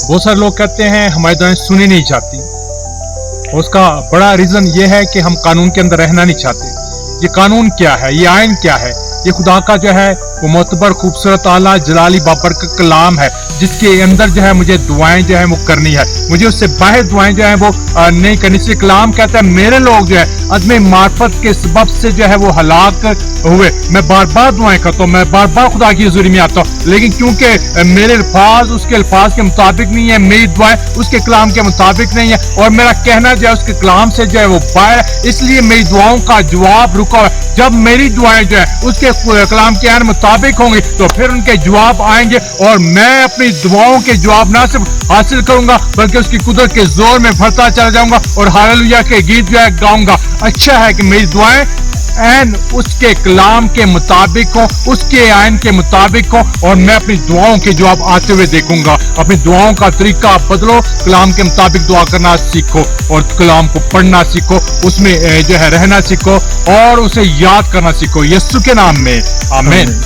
बहुत सारे लोग कहते हैं हमारी दुआएं सुनी नहीं जाती। उसका बड़ा रीजन ये है कि हम कानून के अंदर रहना नहीं चाहते। ये कानून क्या है, ये आयन क्या है? ये खुदा का जो है वो मोतबर खूबसूरत आला जलाली बाबर का कलाम है, जिसके अंदर जो है मुझे दुआएं जो है वो करनी है। मुझे उससे बाहर दुआएं जो है वो नहीं करनी। इसलिए कलाम कहता है मेरे लोग जो है अदम मार्फत के सबब से जो है वो हलाक हुए। मैं बार बार दुआएं करता हूँ, मैं बार बार खुदा की हुजूरी में आता हूँ, लेकिन क्योंकि मेरे अल्फाज उसके अल्फाज के मुताबिक नहीं है, मेरी दुआएं उसके कलाम के मुताबिक नहीं है, और मेरा कहना जो है उसके कलाम से जो है वो बाहर है, इसलिए मेरी दुआओं का जवाब रुका है। जब मेरी दुआएं जो है उसके कलाम के मुताबिक होंगी तो फिर उनके जवाब आएंगे, और मैं अपनी दुआओं के जवाब ना सिर्फ हासिल करूंगा बल्कि उसकी कुदरत के जोर में भरता चला जाऊंगा और हालेलुया के गीत जो है गाऊंगा। अच्छा है कि मेरी दुआएं एन उसके कलाम के मुताबिक हो, उसके आयन के मुताबिक हो, और मैं अपनी दुआओं के जवाब आते हुए देखूंगा। अपनी दुआओं का तरीका बदलो, कलाम के मुताबिक दुआ करना सीखो और कलाम को पढ़ना सीखो, उसमें जो है रहना सीखो और उसे याद करना सीखो। यीशु के नाम में आमीन।